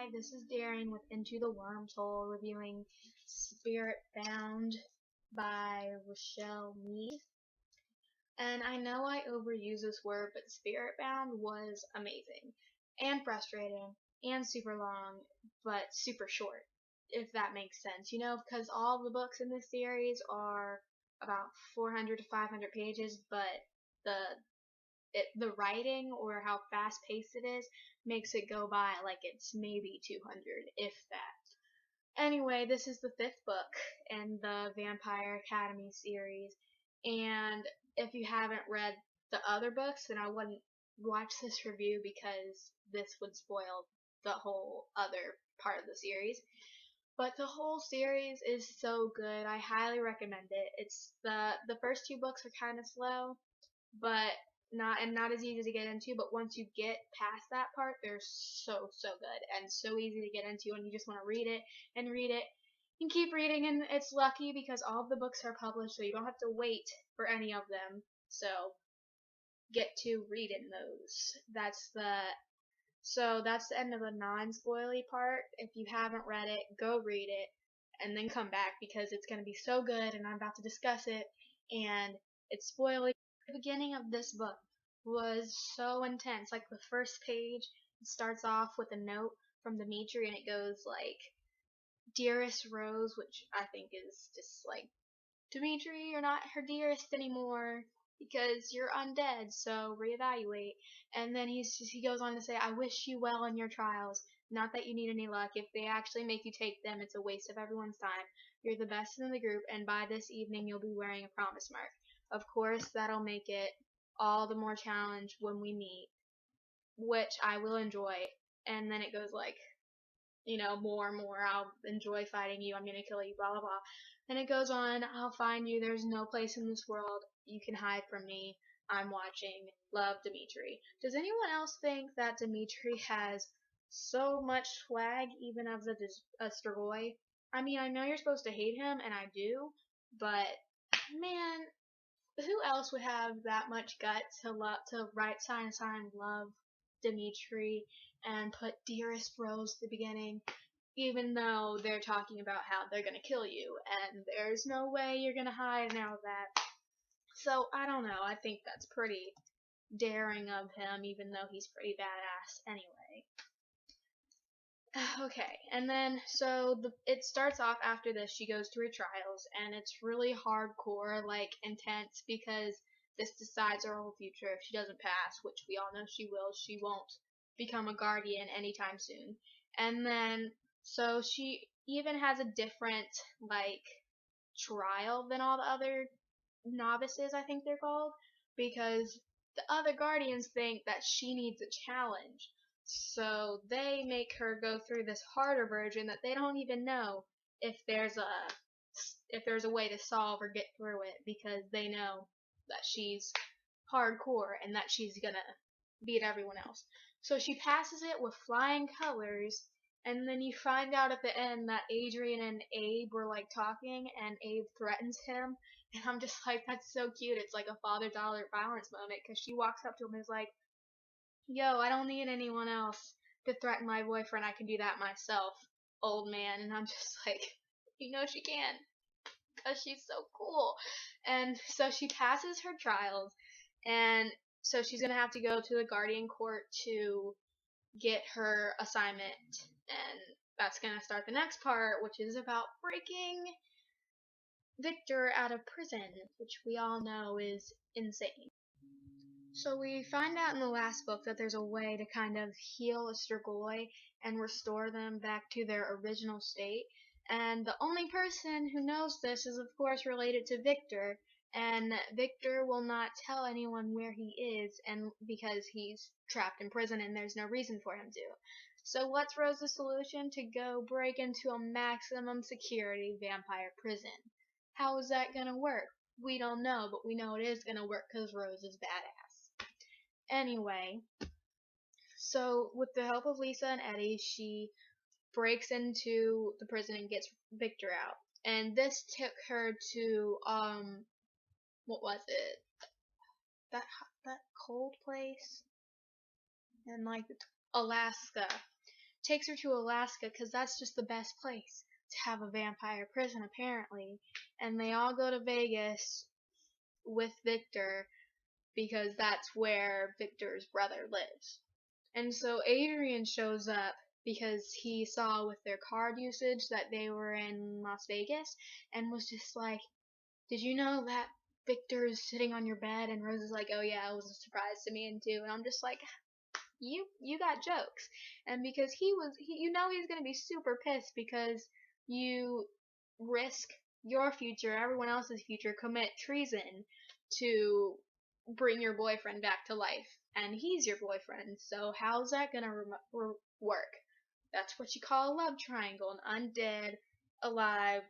Hi, this is Darren with Into the Wormhole reviewing Spirit Bound by Richelle Mead. And I know I overuse this word, but Spirit Bound was amazing and frustrating and super long, but super short, if that makes sense. Because all the books in this series are about 400 to 500 pages, but the the writing or how fast paced it is makes it go by like it's maybe 200, if that. Anyway, this is the fifth book in the Vampire Academy series, and if you haven't read the other books, then I wouldn't watch this review because this would spoil the whole other part of the series. But the whole series is so good. I highly recommend it. It's the first two books are kind of slow, but not as easy to get into, but once you get past that part, they're so good and so easy to get into, and you just want to read it and keep reading. And it's lucky because all of the books are published, so you don't have to wait for any of them, so get to reading those. That's the end of the non-spoily part. If you haven't read it, go read it and then come back because it's going to be so good, and I'm about to discuss it, and it's spoiling. The beginning of this book was so intense. Like, the first page, it starts off with a note from Dimitri, and it goes like, "Dearest Rose," which I think is just like, Dimitri, you're not her dearest anymore because you're undead, so reevaluate. And then he goes on to say, "I wish you well in your trials. Not that you need any luck. If they actually make you take them, it's a waste of everyone's time. You're the best in the group, and by this evening you'll be wearing a promise mark. Of course, that'll make it all the more challenge when we meet, which I will enjoy." And then it goes like, more and more, "I'll enjoy fighting you, I'm gonna kill you, blah blah blah." And it goes on, "I'll find you, there's no place in this world you can hide from me, I'm watching, love, Dimitri." Does anyone else think that Dimitri has so much swag, even as a Strigoi? I mean, I know you're supposed to hate him, and I do, but man, who else would have that much guts to write sign love Dimitri and put "Dearest Rose" at the beginning, even though they're talking about how they're gonna kill you and there's no way you're gonna hide and all of that. So I don't know. I think that's pretty daring of him, even though he's pretty badass anyway. Okay, and then it starts off after this. She goes through her trials, and it's really hardcore, like intense, because this decides her whole future. If she doesn't pass, which we all know she will, she won't become a guardian anytime soon. And then so she even has a different like trial than all the other novices, I think they're called, because the other guardians think that she needs a challenge. So they make her go through this harder version that they don't even know if there's a way to solve or get through it, because they know that she's hardcore and that she's gonna beat everyone else. So she passes it with flying colors, and then you find out at the end that Adrian and Abe were like talking, and Abe threatens him, and I'm just like, that's so cute. It's like a father-daughter violence moment, because she walks up to him and is like, "Yo, I don't need anyone else to threaten my boyfriend. I can do that myself, old man." And I'm just like, she can, because she's so cool. And so she passes her trials, and so she's gonna have to go to the Guardian Court to get her assignment, and that's gonna start the next part, which is about breaking Victor out of prison, which we all know is insane. So we find out in the last book that there's a way to kind of heal a Strigoi and restore them back to their original state, and the only person who knows this is of course related to Victor, and Victor will not tell anyone where he is, and because he's trapped in prison and there's no reason for him to. So what's Rose's solution? To go break into a maximum security vampire prison. How is that gonna work? We don't know, but we know it is gonna work because Rose is badass. Anyway, so with the help of Lissa and Eddie, she breaks into the prison and gets Victor out. And this took her to what was it? That cold place in like Alaska. takes her to Alaska because that's just the best place to have a vampire prison, apparently. And they all go to Vegas with Victor because that's where Victor's brother lives. And so Adrian shows up because he saw with their card usage that they were in Las Vegas and was just like, did you know that Victor is sitting on your bed? And Rose is like, oh yeah, it was a surprise to me too. And I'm just like, you got jokes. And because he's gonna be super pissed because you risk your future, everyone else's future, commit treason to bring your boyfriend back to life, and he's your boyfriend. So how's that gonna work? That's what you call a love triangle, an undead, alive,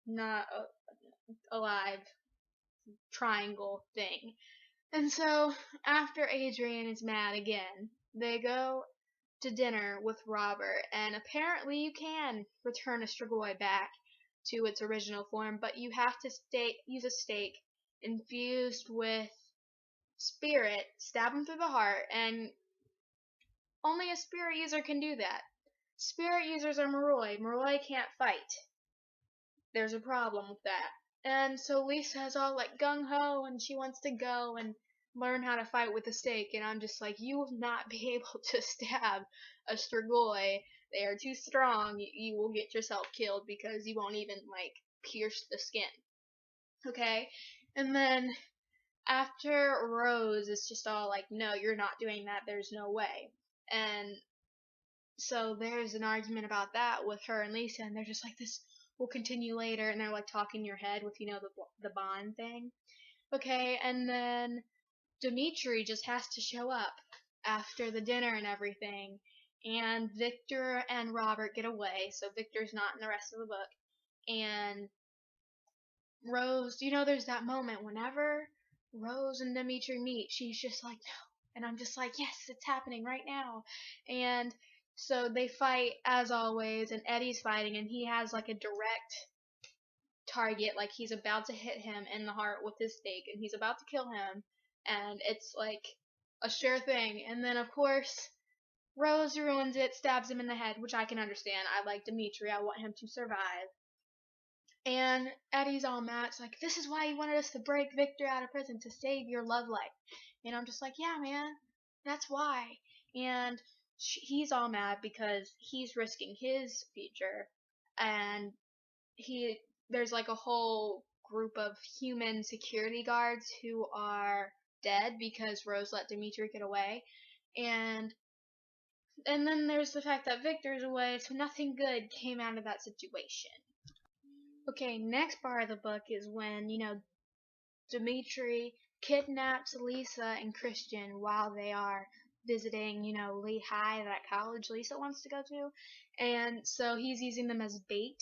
not alive triangle thing. And so, after Adrian is mad again, they go to dinner with Robert, and apparently you can return a Strigoi back to its original form, but you have to use a stake infused with spirit, stab him through the heart, and only a spirit user can do that. Spirit users are Moroi. Moroi can't fight. There's a problem with that. And so Lissa's all like gung-ho, and she wants to go and learn how to fight with a stake, and I'm just like, you will not be able to stab a Strigoi. They are too strong. You will get yourself killed because you won't even, like, pierce the skin. Okay? And then after Rose is just all like, no, you're not doing that. There's no way. And so there's an argument about that with her and Lissa, and they're just like, this will continue later, and they're like talking in your head with, the bond thing. Okay, and then Dimitri just has to show up after the dinner and everything, and Victor and Robert get away, so Victor's not in the rest of the book. And Rose, there's that moment whenever Rose and Dimitri meet, she's just like, no. And I'm just like, yes, it's happening right now. And so they fight as always, and Eddie's fighting, and he has like a direct target, like he's about to hit him in the heart with his stake, and he's about to kill him, and it's like a sure thing. And then of course Rose ruins it, stabs him in the head, which I can understand. I like Dimitri, I want him to survive. And Eddie's all mad. It's like, this is why you wanted us to break Victor out of prison, to save your love life. And I'm just like, yeah, man, that's why. And he's all mad because he's risking his future, and there's like a whole group of human security guards who are dead because Rose let Dimitri get away. And then there's the fact that Victor's away, so nothing good came out of that situation. Okay, next part of the book is when, Dimitri kidnaps Lissa and Christian while they are visiting, Lehigh, that college Lissa wants to go to. And so he's using them as bait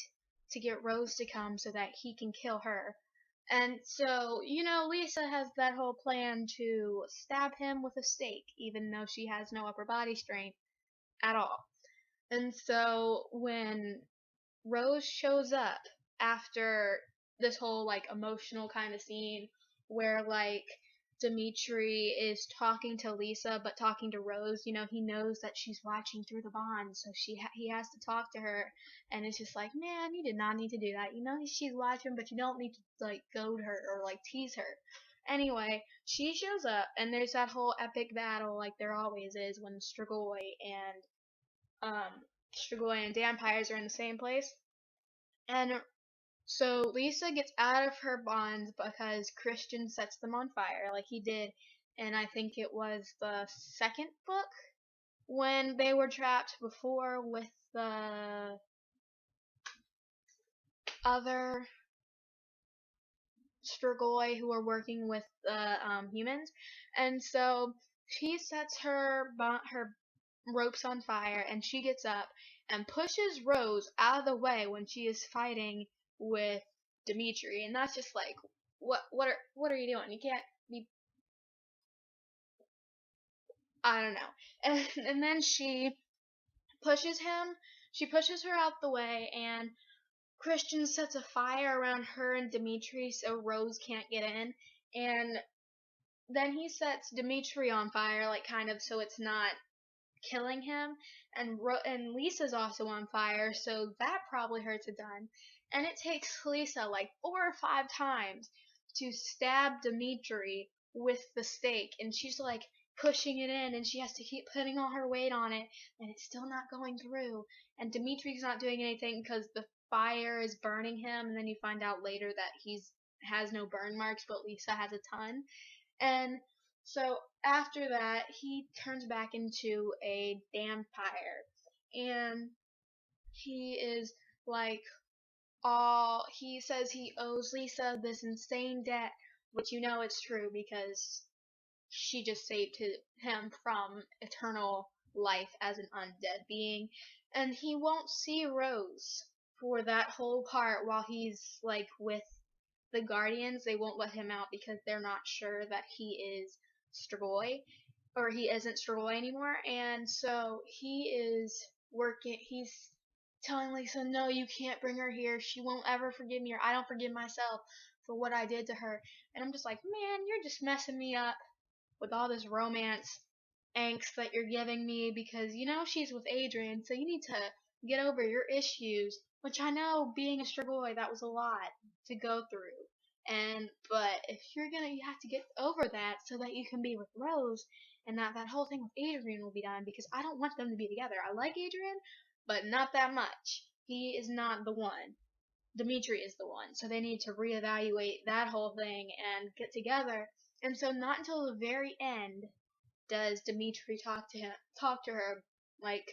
to get Rose to come so that he can kill her. And so, Lissa has that whole plan to stab him with a stake, even though she has no upper body strength at all. And so when Rose shows up after this whole like emotional kind of scene where like Dimitri is talking to Lissa but talking to Rose, he knows that she's watching through the bond, so he has to talk to her, and it's just like, man, you did not need to do that. She's watching, but you don't need to like goad her or like tease her. Anyway, she shows up, and there's that whole epic battle like there always is when Strigoi and vampires are in the same place. And so Lissa gets out of her bonds because Christian sets them on fire, like he did, and I think it was the second book when they were trapped before with the other Strigoi who were working with the humans. And so she sets her ropes on fire, and she gets up and pushes Rose out of the way when she is fighting with Dimitri, and that's just like, what are you doing? You can't be, I don't know. And then she pushes her out the way, and Christian sets a fire around her and Dimitri so Rose can't get in, and then he sets Dimitri on fire, like kind of so it's not killing him, and Lissa's also on fire, so that probably hurts a ton. And it takes Lissa like 4 or 5 times to stab Dimitri with the stake, and she's like pushing it in, and she has to keep putting all her weight on it, and it's still not going through. And Dimitri's not doing anything because the fire is burning him, and then you find out later that he's has no burn marks, but Lissa has a ton. And so after that, he turns back into a vampire, and he is like all he says he owes Lissa this insane debt, which you know it's true because she just saved him from eternal life as an undead being, and he won't see Rose for that whole part while he's like with the Guardians. They won't let him out because they're not sure that he is Strigoi, or he isn't Strigoi anymore, and so he's telling Lissa, no, you can't bring her here, she won't ever forgive me, or I don't forgive myself for what I did to her. And I'm just like, man, you're just messing me up with all this romance angst that you're giving me, because you know she's with Adrian, so you need to get over your issues, which I know being a Strigoi, that was a lot to go through. But if you have to get over that so that you can be with Rose, and that whole thing with Adrian will be done, because I don't want them to be together. I like Adrian, but not that much. He is not the one. Dimitri is the one. So they need to reevaluate that whole thing and get together. And so not until the very end does Dimitri talk to her. Like,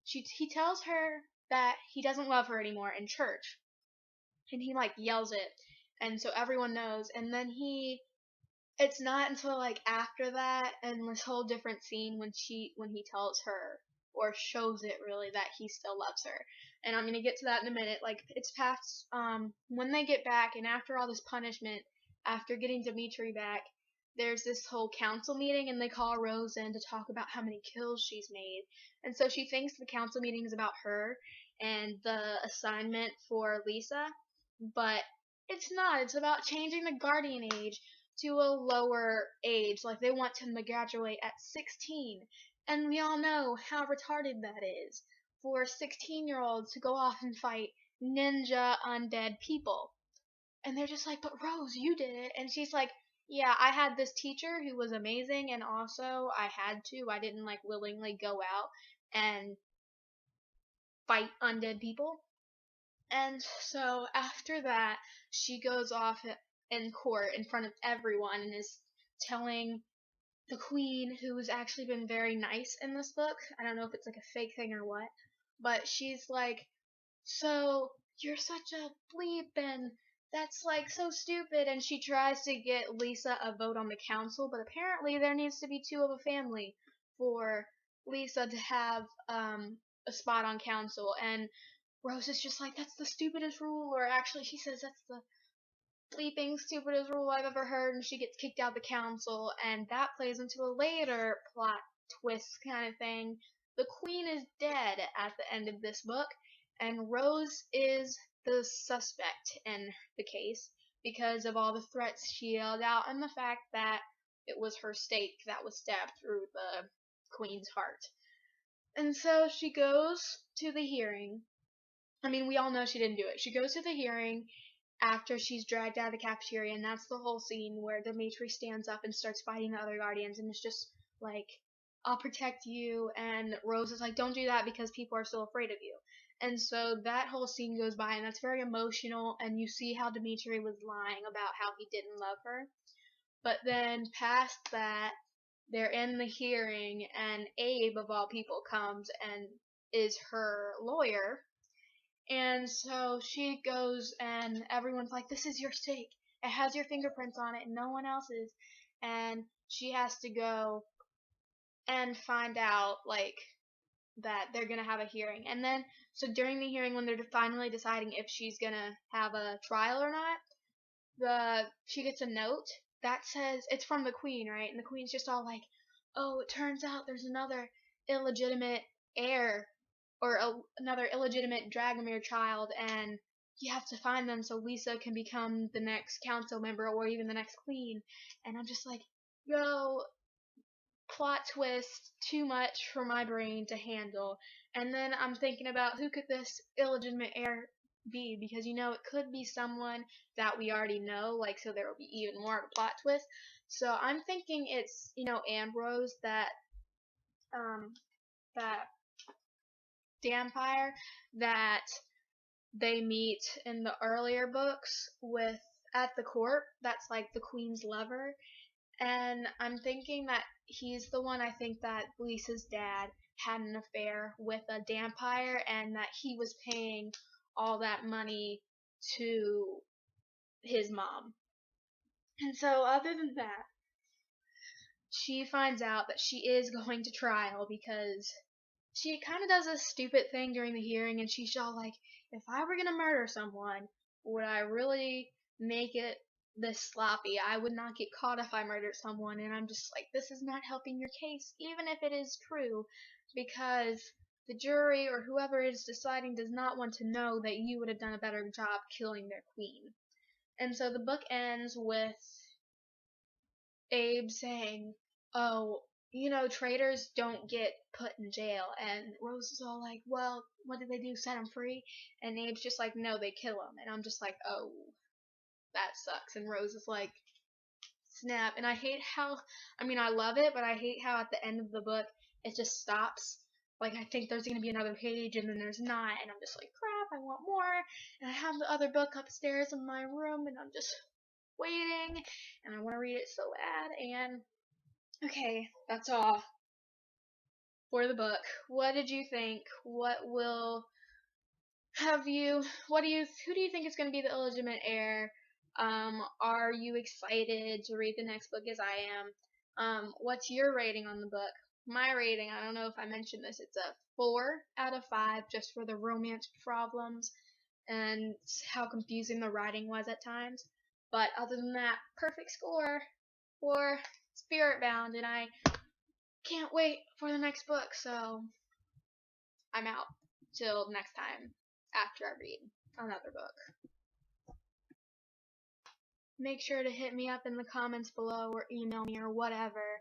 he tells her that he doesn't love her anymore in church, and he like yells it, and so everyone knows. And then it's not until like after that and this whole different scene when he tells her, or shows it really, that he still loves her. And I'm gonna get to that in a minute. Like, it's past when they get back, and after all this punishment, after getting Dimitri back, there's this whole council meeting, and they call Rose in to talk about how many kills she's made. And so she thinks the council meeting is about her and the assignment for Lissa, but it's not. It's about changing the guardian age to a lower age. Like, they want him to graduate at 16. And we all know how retarded that is for 16-year-olds to go off and fight ninja undead people. And they're just like, but Rose, you did it. And she's like, yeah, I had this teacher who was amazing, and also I didn't like willingly go out and fight undead people. And so after that, she goes off in court in front of everyone and is telling the queen, who's actually been very nice in this book. I don't know if it's like a fake thing or what, but she's like, so you're such a bleep, and that's like so stupid. And she tries to get Lissa a vote on the council, but apparently there needs to be 2 of a family for Lissa to have a spot on council. And Rose is just like, that's the stupidest rule, or actually she says that's the bleeping stupidest rule I've ever heard, and she gets kicked out of the council. And that plays into a later plot twist kind of thing. The queen is dead at the end of this book, and Rose is the suspect in the case because of all the threats she yelled out and the fact that it was her stake that was stabbed through the queen's heart. And so she goes to the hearing. I mean, we all know she didn't do it. She goes to the hearing after she's dragged out of the cafeteria, and that's the whole scene where Dimitri stands up and starts fighting the other guardians, and it's just like, I'll protect you, and Rose is like, don't do that because people are still afraid of you. And so that whole scene goes by, and that's very emotional, and you see how Dimitri was lying about how he didn't love her. But then past that, they're in the hearing, and Abe, of all people, comes and is her lawyer. And so she goes, and everyone's like, this is your stake. It has your fingerprints on it, and no one else's. And she has to go and find out, like, that they're going to have a hearing. And then, so during the hearing, when they're finally deciding if she's going to have a trial or not, she gets a note that says, it's from the queen, right? And the queen's just all like, oh, it turns out there's another illegitimate heir, or another illegitimate Dragomir child, and you have to find them so Lissa can become the next council member or even the next queen. And I'm just like, yo, plot twist too much for my brain to handle. And then I'm thinking about who could this illegitimate heir be, because it could be someone that we already know, like, so there will be even more of a plot twist. So I'm thinking it's, Ambrose, um that vampire that they meet in the earlier books with at the court, that's like the queen's lover. And I'm thinking that he's the one. I think that Lisa's dad had an affair with a vampire, and that he was paying all that money to his mom. And so, other than that, she finds out that she is going to trial because she kind of does a stupid thing during the hearing, and she's all like, if I were gonna murder someone, would I really make it this sloppy? I would not get caught if I murdered someone. And I'm just like, this is not helping your case, even if it is true, because the jury or whoever is deciding does not want to know that you would have done a better job killing their queen. And so the book ends with Abe saying, oh, traitors don't get put in jail. And Rose is all like, well, what did they do? Set them free? And Abe's just like, no, they kill them. And I'm just like, oh, that sucks. And Rose is like, snap. And I hate how, I love it, but I hate how at the end of the book, it just stops. Like, I think there's going to be another page, and then there's not. And I'm just like, crap, I want more. And I have the other book upstairs in my room, and I'm just waiting, and I want to read it so bad. And okay, that's all for the book. What did you think? Who do you think is going to be the illegitimate heir? Are you excited to read the next book as I am? What's your rating on the book? My rating, I don't know if I mentioned this, it's a 4 out of 5 just for the romance problems and how confusing the writing was at times. But other than that, perfect score for Spiritbound, and I can't wait for the next book, so I'm out till next time after I read another book. Make sure to hit me up in the comments below, or email me, or whatever.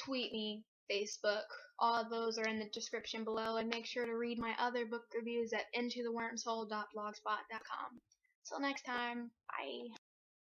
Tweet me, Facebook. All of those are in the description below, and make sure to read my other book reviews at intothewormshole.blogspot.com. Till next time, bye.